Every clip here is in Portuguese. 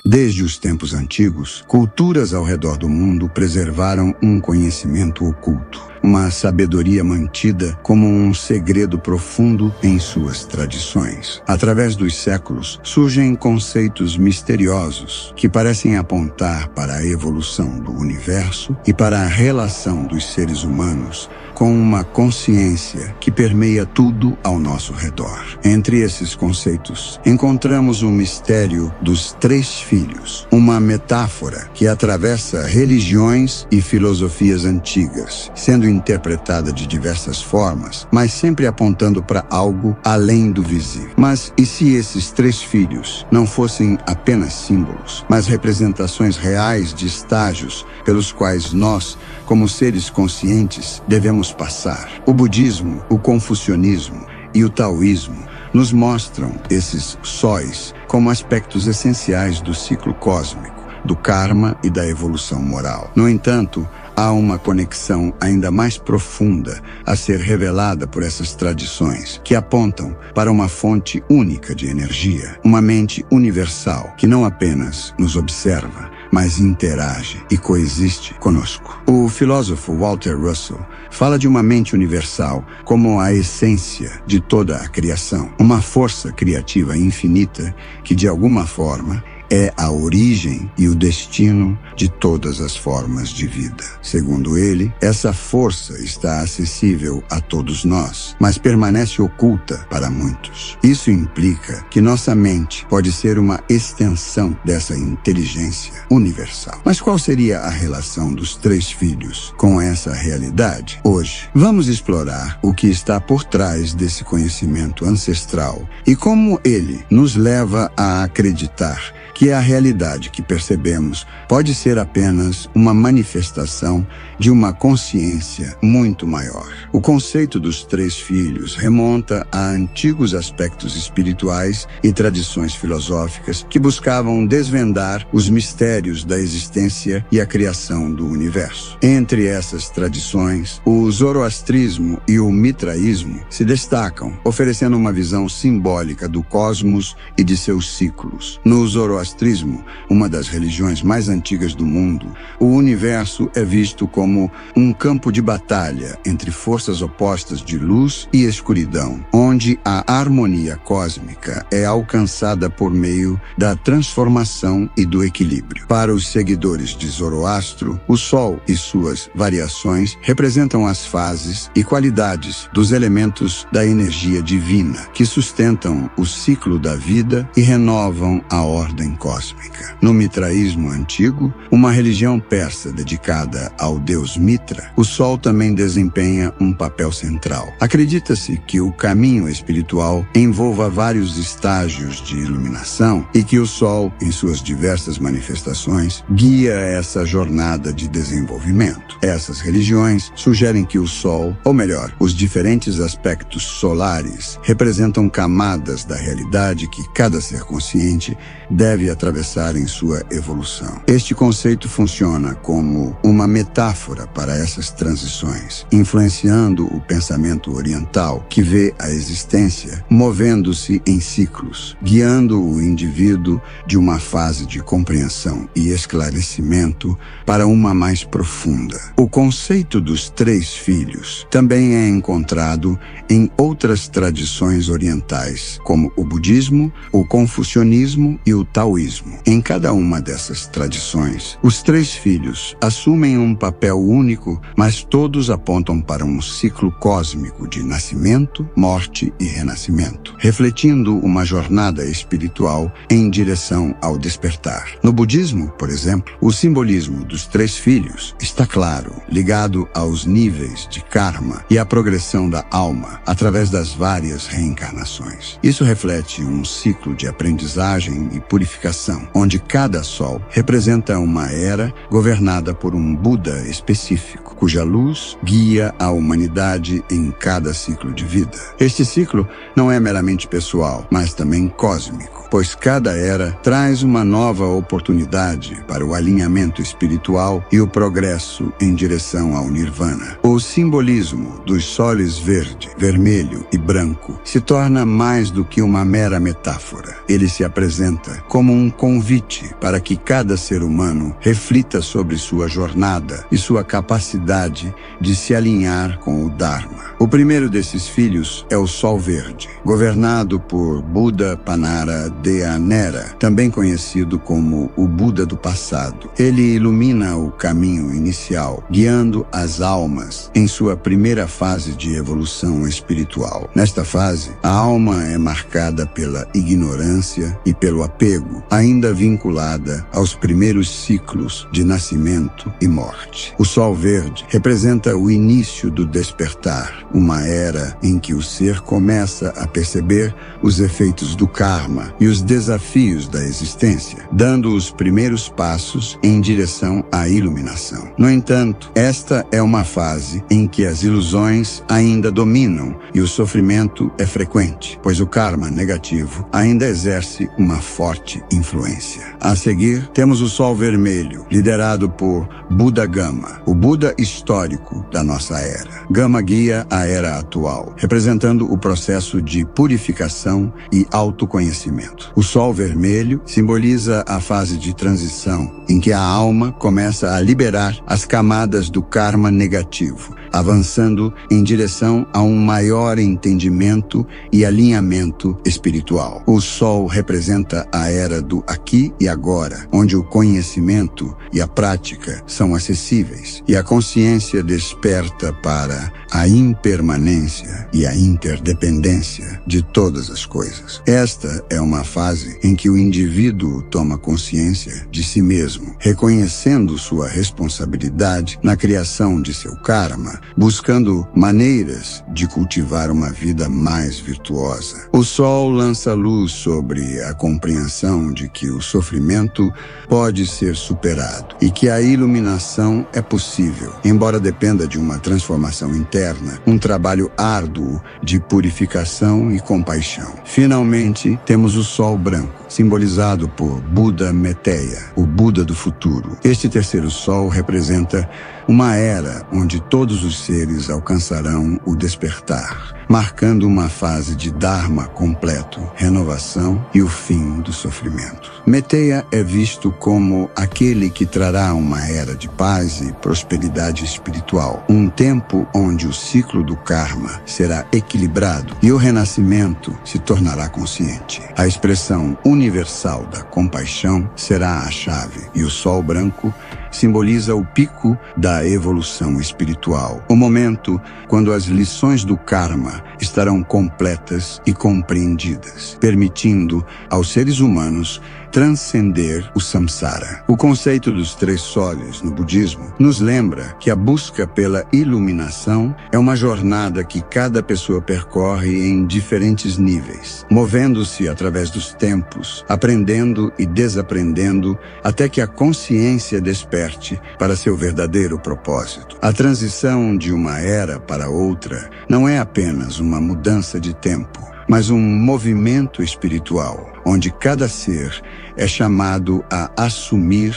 Desde os tempos antigos, culturas ao redor do mundo preservaram um conhecimento oculto, uma sabedoria mantida como um segredo profundo em suas tradições. Através dos séculos, surgem conceitos misteriosos que parecem apontar para a evolução do universo e para a relação dos seres humanos com uma consciência que permeia tudo ao nosso redor. Entre esses conceitos, encontramos o mistério dos três filhos, uma metáfora que atravessa religiões e filosofias antigas, sendo interpretada de diversas formas, mas sempre apontando para algo além do visível. Mas e se esses três filhos não fossem apenas símbolos, mas representações reais de estágios pelos quais nós, como seres conscientes, devemos passar? O budismo, o confucionismo e o taoísmo nos mostram esses sóis como aspectos essenciais do ciclo cósmico, do karma e da evolução moral. No entanto, há uma conexão ainda mais profunda a ser revelada por essas tradições, que apontam para uma fonte única de energia, uma mente universal que não apenas nos observa, mas interage e coexiste conosco. O filósofo Walter Russell fala de uma mente universal como a essência de toda a criação, uma força criativa infinita que, de alguma forma, é a origem e o destino de todas as formas de vida. Segundo ele, essa força está acessível a todos nós, mas permanece oculta para muitos. Isso implica que nossa mente pode ser uma extensão dessa inteligência universal. Mas qual seria a relação dos três filhos com essa realidade? Hoje, vamos explorar o que está por trás desse conhecimento ancestral e como ele nos leva a acreditar que a realidade que percebemos pode ser apenas uma manifestação de uma consciência muito maior. O conceito dos três filhos remonta a antigos aspectos espirituais e tradições filosóficas que buscavam desvendar os mistérios da existência e a criação do universo. Entre essas tradições, o zoroastrismo e o mitraísmo se destacam, oferecendo uma visão simbólica do cosmos e de seus ciclos. No zoroastrismo, uma das religiões mais antigas do mundo, o universo é visto como um campo de batalha entre forças opostas de luz e escuridão, onde a harmonia cósmica é alcançada por meio da transformação e do equilíbrio. Para os seguidores de Zoroastro, o Sol e suas variações representam as fases e qualidades dos elementos da energia divina, que sustentam o ciclo da vida e renovam a ordem cósmica. No mitraísmo antigo, uma religião persa dedicada ao deus Mitra, o Sol também desempenha um papel central. Acredita-se que o caminho espiritual envolva vários estágios de iluminação e que o Sol, em suas diversas manifestações, guia essa jornada de desenvolvimento. Essas religiões sugerem que o Sol, ou melhor, os diferentes aspectos solares, representam camadas da realidade que cada ser consciente deve atravessar em sua evolução. Este conceito funciona como uma metáfora para essas transições, influenciando o pensamento oriental que vê a existência movendo-se em ciclos, guiando o indivíduo de uma fase de compreensão e esclarecimento para uma mais profunda. O conceito dos três filhos também é encontrado em outras tradições orientais, como o budismo, o confucionismo e o taoísmo. Em cada uma dessas tradições, os três filhos assumem um papel único, mas todos apontam para um ciclo cósmico de nascimento, morte e renascimento, refletindo uma jornada espiritual em direção ao despertar. No budismo, por exemplo, o simbolismo dos três filhos está claro, ligado aos níveis de karma e à progressão da alma através das várias reencarnações. Isso reflete um ciclo de aprendizagem e purificação, onde cada sol representa uma era governada por um Buda específico, cuja luz guia a humanidade em cada ciclo de vida. Este ciclo não é meramente pessoal, mas também cósmico, pois cada era traz uma nova oportunidade para o alinhamento espiritual e o progresso em direção ao Nirvana. O simbolismo dos sóis verde, vermelho e branco se torna mais do que uma mera metáfora. Ele se apresenta como como um convite para que cada ser humano reflita sobre sua jornada e sua capacidade de se alinhar com o Dharma. O primeiro desses filhos é o Sol Verde, governado por Buda Panara Dhanera, também conhecido como o Buda do passado. Ele ilumina o caminho inicial, guiando as almas em sua primeira fase de evolução espiritual. Nesta fase, a alma é marcada pela ignorância e pelo apego, ainda vinculada aos primeiros ciclos de nascimento e morte. O Sol Verde representa o início do despertar, uma era em que o ser começa a perceber os efeitos do karma e os desafios da existência, dando os primeiros passos em direção à iluminação. No entanto, esta é uma fase em que as ilusões ainda dominam e o sofrimento é frequente, pois o karma negativo ainda exerce uma forte influência. A seguir, temos o Sol Vermelho, liderado por Buda Gama, o Buda histórico da nossa era. Gama guia a era atual, representando o processo de purificação e autoconhecimento. O Sol Vermelho simboliza a fase de transição, em que a alma começa a liberar as camadas do karma negativo, avançando em direção a um maior entendimento e alinhamento espiritual. O Sol representa a era do aqui e agora, onde o conhecimento e a prática são acessíveis e a consciência desperta para a impermanência e a interdependência de todas as coisas. Esta é uma fase em que o indivíduo toma consciência de si mesmo, reconhecendo sua responsabilidade na criação de seu karma, buscando maneiras de cultivar uma vida mais virtuosa. O Sol lança luz sobre a compreensão de que o sofrimento pode ser superado e que a iluminação é possível, embora dependa de uma transformação interna, um trabalho árduo de purificação e compaixão. Finalmente, temos o Sol Branco, simbolizado por Buda Meteia, o Buda do futuro. Este terceiro Sol representa uma era onde todos os seres alcançarão o despertar, marcando uma fase de Dharma completo, renovação e o fim do sofrimento. Meteia é visto como aquele que trará uma era de paz e prosperidade espiritual, um tempo onde o ciclo do karma será equilibrado e o renascimento se tornará consciente. A expressão universal da compaixão será a chave, e o Sol Branco simboliza o pico da evolução espiritual, o momento quando as lições do karma estarão completas e compreendidas, permitindo aos seres humanos transcender o samsara. O conceito dos três soles no budismo nos lembra que a busca pela iluminação é uma jornada que cada pessoa percorre em diferentes níveis, movendo-se através dos tempos, aprendendo e desaprendendo até que a consciência desperte para seu verdadeiro propósito. A transição de uma era para outra não é apenas uma mudança de tempo, mas um movimento espiritual, onde cada ser é chamado a assumir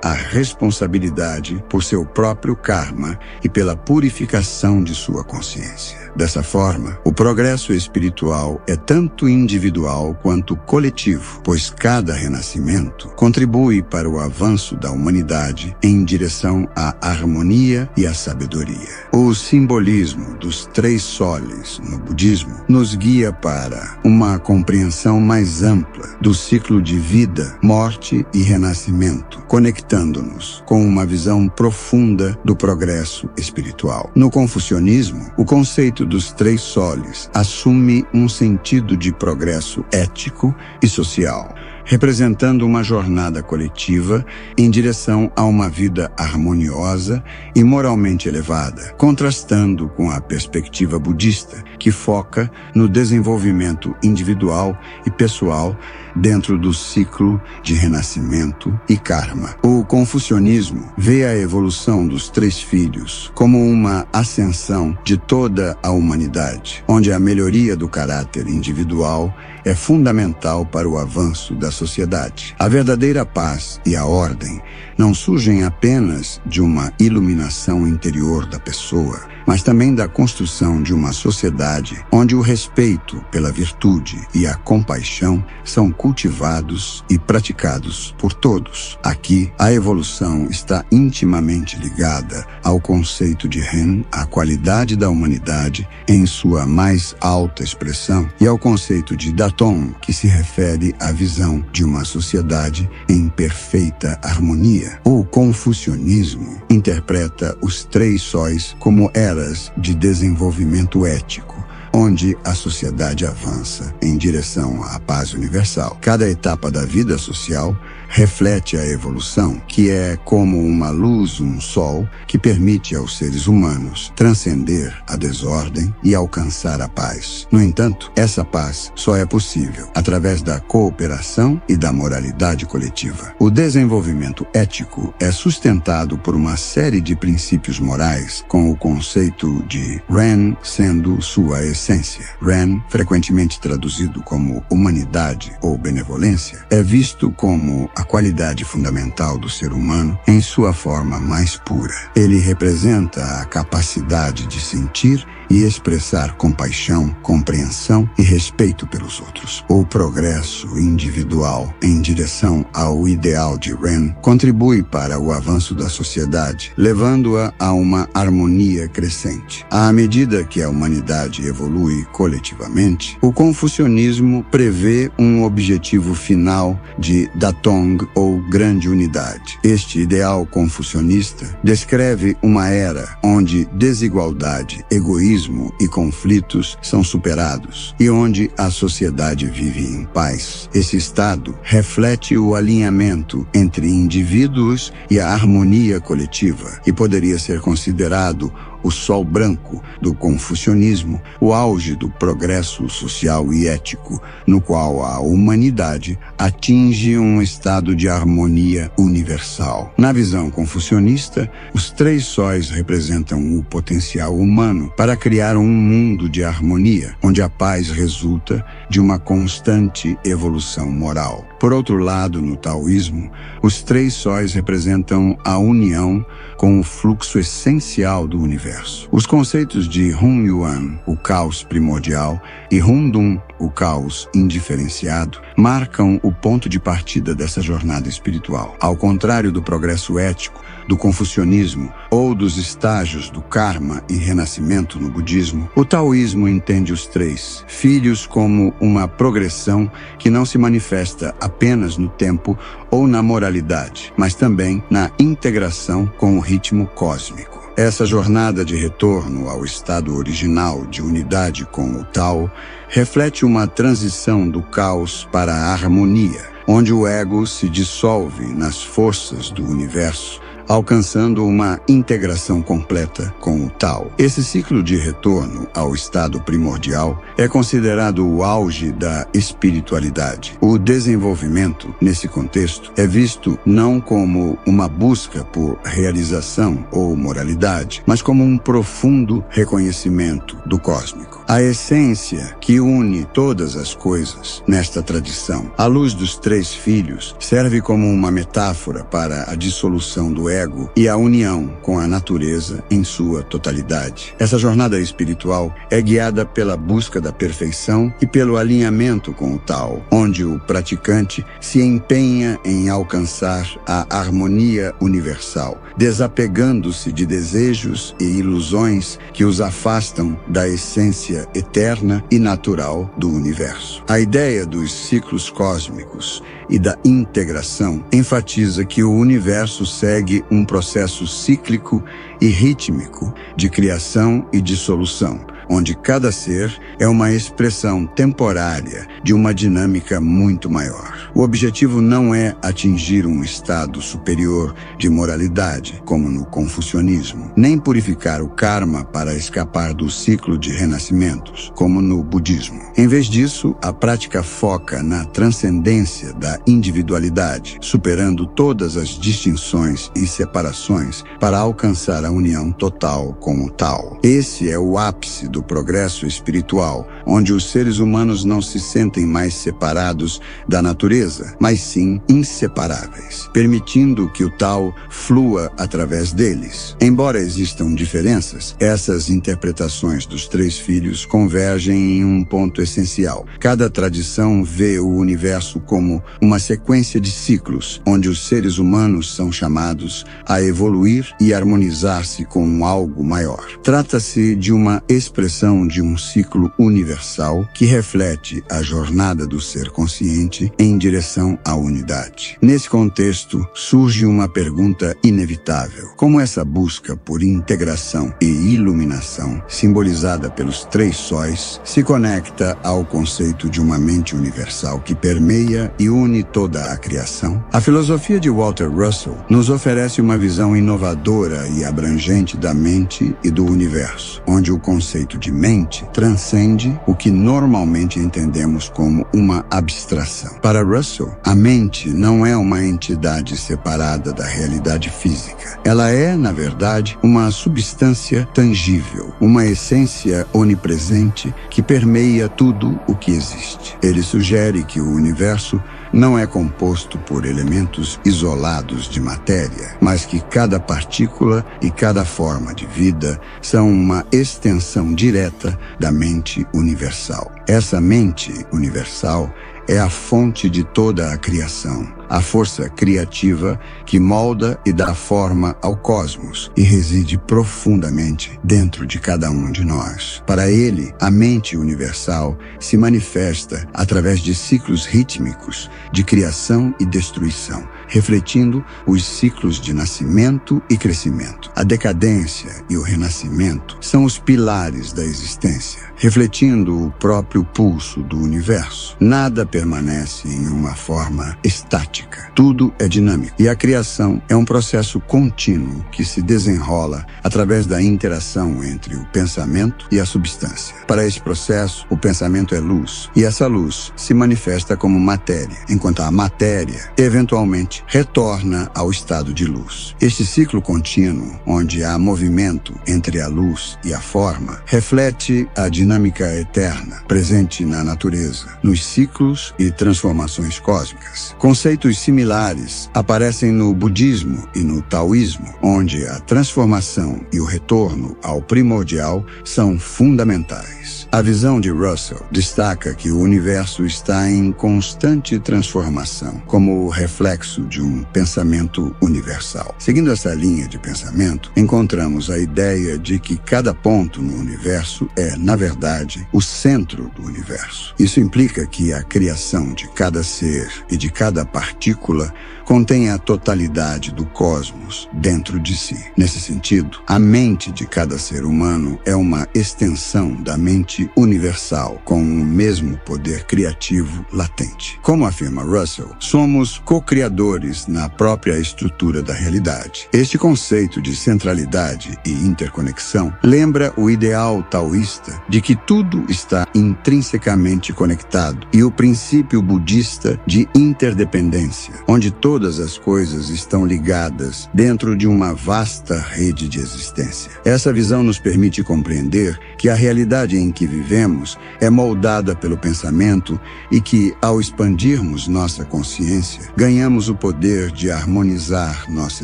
a responsabilidade por seu próprio karma e pela purificação de sua consciência. Dessa forma, o progresso espiritual é tanto individual quanto coletivo, pois cada renascimento contribui para o avanço da humanidade em direção à harmonia e à sabedoria. O simbolismo dos três soles no budismo nos guia para uma compreensão mais ampla do ciclo de vida, morte e renascimento, conectando-nos com uma visão profunda do progresso espiritual. No confucionismo, o conceito dos três soles assume um sentido de progresso ético e social, representando uma jornada coletiva em direção a uma vida harmoniosa e moralmente elevada, contrastando com a perspectiva budista, que foca no desenvolvimento individual e pessoal dentro do ciclo de renascimento e karma. O confucionismo vê a evolução dos três filhos como uma ascensão de toda a humanidade, onde a melhoria do caráter individual é fundamental para o avanço da sociedade. A verdadeira paz e a ordem não surgem apenas de uma iluminação interior da pessoa, mas também da construção de uma sociedade onde o respeito pela virtude e a compaixão são cultivados e praticados por todos. Aqui, a evolução está intimamente ligada ao conceito de Ren, a qualidade da humanidade em sua mais alta expressão, e ao conceito de Datong, que se refere à visão de uma sociedade em perfeita harmonia. O confucionismo interpreta os 3 sóis como eras de desenvolvimento ético, onde a sociedade avança em direção à paz universal. Cada etapa da vida social reflete a evolução, que é como uma luz, um sol, que permite aos seres humanos transcender a desordem e alcançar a paz. No entanto, essa paz só é possível através da cooperação e da moralidade coletiva. O desenvolvimento ético é sustentado por uma série de princípios morais, com o conceito de Ren sendo sua essência. Ren, frequentemente traduzido como humanidade ou benevolência, é visto como a qualidade fundamental do ser humano em sua forma mais pura. Ele representa a capacidade de sentir e expressar compaixão, compreensão e respeito pelos outros. O progresso individual em direção ao ideal de Ren contribui para o avanço da sociedade, levando-a a uma harmonia crescente. À medida que a humanidade evolui coletivamente, o confucionismo prevê um objetivo final de Datong, ou grande unidade. Este ideal confucionista descreve uma era onde desigualdade, egoísmo e conflitos são superados e onde a sociedade vive em paz. Esse estado reflete o alinhamento entre indivíduos e a harmonia coletiva e poderia ser considerado o sol branco do confucionismo, o auge do progresso social e ético, no qual a humanidade atinge um estado de harmonia universal. Na visão confucionista, os 3 sóis representam o potencial humano para criar um mundo de harmonia, onde a paz resulta de uma constante evolução moral. Por outro lado, no taoísmo, os 3 sóis representam a união com o fluxo essencial do universo. Os conceitos de Hun Yuan, o caos primordial, e Hun Dun, o caos indiferenciado, marcam o ponto de partida dessa jornada espiritual. Ao contrário do progresso ético, do confucionismo ou dos estágios do karma e renascimento no budismo, o taoísmo entende os 3 filhos como uma progressão que não se manifesta apenas no tempo ou na moralidade, mas também na integração com o ritmo cósmico. Essa jornada de retorno ao estado original de unidade com o Tao reflete uma transição do caos para a harmonia, onde o ego se dissolve nas forças do universo, alcançando uma integração completa com o Tao. Esse ciclo de retorno ao estado primordial é considerado o auge da espiritualidade. O desenvolvimento, nesse contexto, é visto não como uma busca por realização ou moralidade, mas como um profundo reconhecimento do cósmico. A essência que une todas as coisas nesta tradição, à luz dos 3 filhos, serve como uma metáfora para a dissolução do ego e a união com a natureza em sua totalidade. Essa jornada espiritual é guiada pela busca da perfeição e pelo alinhamento com o Tao, onde o praticante se empenha em alcançar a harmonia universal, desapegando-se de desejos e ilusões que os afastam da essência eterna e natural do universo. A ideia dos ciclos cósmicos e da integração enfatiza que o universo segue um processo cíclico e rítmico de criação e dissolução, onde cada ser é uma expressão temporária de uma dinâmica muito maior. O objetivo não é atingir um estado superior de moralidade, como no confucionismo, nem purificar o karma para escapar do ciclo de renascimentos, como no budismo. Em vez disso, a prática foca na transcendência da individualidade, superando todas as distinções e separações para alcançar a união total com o Tao. Esse é o ápice do do progresso espiritual, onde os seres humanos não se sentem mais separados da natureza, mas sim inseparáveis, permitindo que o tal flua através deles. Embora existam diferenças, essas interpretações dos três filhos convergem em um ponto essencial. Cada tradição vê o universo como uma sequência de ciclos, onde os seres humanos são chamados a evoluir e harmonizar-se com algo maior. Trata-se de uma expressão de um ciclo universal que reflete a jornada do ser consciente em direção à unidade. Nesse contexto, surge uma pergunta inevitável: como essa busca por integração e iluminação, simbolizada pelos três sóis, se conecta ao conceito de uma mente universal que permeia e une toda a criação? A filosofia de Walter Russell nos oferece uma visão inovadora e abrangente da mente e do universo, onde o conceito de mente transcende o que normalmente entendemos como uma abstração. Para Russell, a mente não é uma entidade separada da realidade física. Ela é, na verdade, uma substância tangível, uma essência onipresente que permeia tudo o que existe. Ele sugere que o universo não é composto por elementos isolados de matéria, mas que cada partícula e cada forma de vida são uma extensão direta da mente universal. Essa mente universal é a fonte de toda a criação, a força criativa que molda e dá forma ao cosmos e reside profundamente dentro de cada um de nós. Para ele, a mente universal se manifesta através de ciclos rítmicos de criação e destruição, refletindo os ciclos de nascimento e crescimento. A decadência e o renascimento são os pilares da existência, refletindo o próprio pulso do universo. Nada permanece em uma forma estática. Tudo é dinâmico e a criação é um processo contínuo que se desenrola através da interação entre o pensamento e a substância. Para esse processo, o pensamento é luz e essa luz se manifesta como matéria, enquanto a matéria, eventualmente, retorna ao estado de luz. Este ciclo contínuo, onde há movimento entre a luz e a forma, reflete a dinâmica eterna presente na natureza, nos ciclos e transformações cósmicas. Conceitos similares aparecem no budismo e no taoísmo, onde a transformação e o retorno ao primordial são fundamentais. A visão de Russell destaca que o universo está em constante transformação, como o reflexo de um pensamento universal. Seguindo essa linha de pensamento, encontramos a ideia de que cada ponto no universo é, na verdade, o centro do universo. Isso implica que a criação de cada ser e de cada partícula contém a totalidade do cosmos dentro de si. Nesse sentido, a mente de cada ser humano é uma extensão da mente universal, com o mesmo poder criativo latente. Como afirma Russell, somos co-criadores na própria estrutura da realidade. Este conceito de centralidade e interconexão lembra o ideal taoísta de que tudo está intrinsecamente conectado e o princípio budista de interdependência, onde todas as coisas estão ligadas dentro de uma vasta rede de existência. Essa visão nos permite compreender que a realidade em que vivemos é moldada pelo pensamento e que, ao expandirmos nossa consciência, ganhamos o poder de harmonizar nossa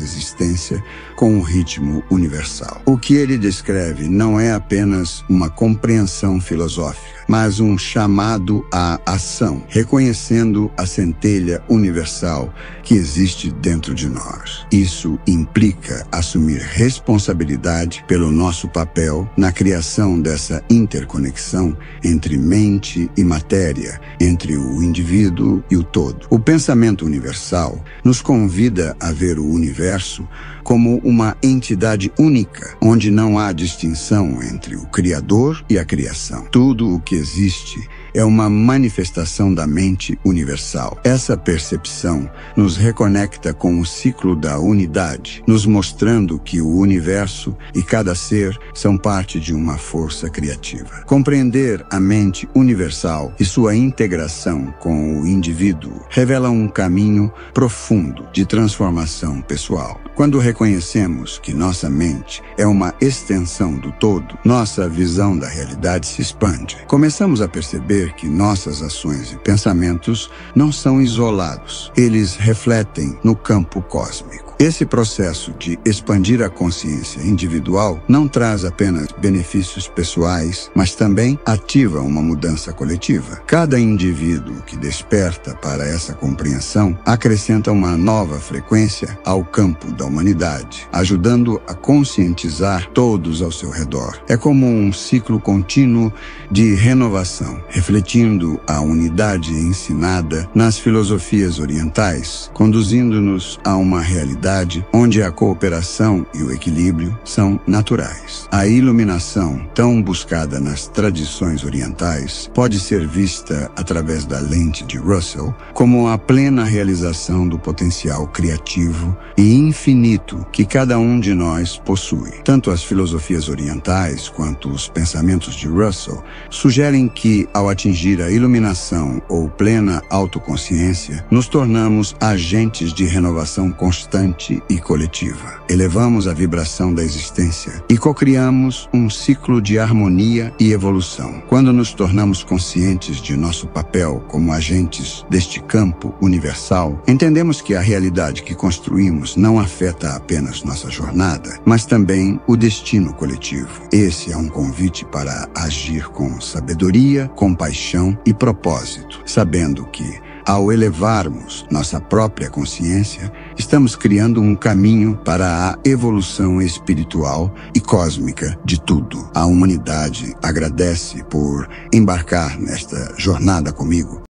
existência com o ritmo universal. O que ele descreve não é apenas uma compreensão filosófica, mas um chamado à ação, reconhecendo a centelha universal que existe dentro de nós. Isso implica assumir responsabilidade pelo nosso papel na criação dessa interconexão entre mente e matéria, entre o indivíduo e o todo. O pensamento universal nos convida a ver o universo como uma entidade única, onde não há distinção entre o Criador e a criação. Tudo o que existe é uma manifestação da mente universal. Essa percepção nos reconecta com o ciclo da unidade, nos mostrando que o universo e cada ser são parte de uma força criativa. Compreender a mente universal e sua integração com o indivíduo revela um caminho profundo de transformação pessoal. Quando reconhecemos que nossa mente é uma extensão do todo, nossa visão da realidade se expande. Começamos a perceber que nossas ações e pensamentos não são isolados. Eles refletem no campo cósmico. Esse processo de expandir a consciência individual não traz apenas benefícios pessoais, mas também ativa uma mudança coletiva. Cada indivíduo que desperta para essa compreensão acrescenta uma nova frequência ao campo da humanidade, ajudando a conscientizar todos ao seu redor. É como um ciclo contínuo de renovação, refletindo a unidade ensinada nas filosofias orientais, conduzindo-nos a uma realidade onde a cooperação e o equilíbrio são naturais. A iluminação, tão buscada nas tradições orientais, pode ser vista através da lente de Russell como a plena realização do potencial criativo e infinito que cada um de nós possui. Tanto as filosofias orientais quanto os pensamentos de Russell sugerem que, ao atingir a iluminação ou plena autoconsciência, nos tornamos agentes de renovação constante e coletiva. Elevamos a vibração da existência e cocriamos um ciclo de harmonia e evolução. Quando nos tornamos conscientes de nosso papel como agentes deste campo universal, entendemos que a realidade que construímos não afeta apenas nossa jornada, mas também o destino coletivo. Esse é um convite para agir com sabedoria, compaixão e propósito, sabendo que, ao elevarmos nossa própria consciência, estamos criando um caminho para a evolução espiritual e cósmica de tudo. A humanidade agradece por embarcar nesta jornada comigo.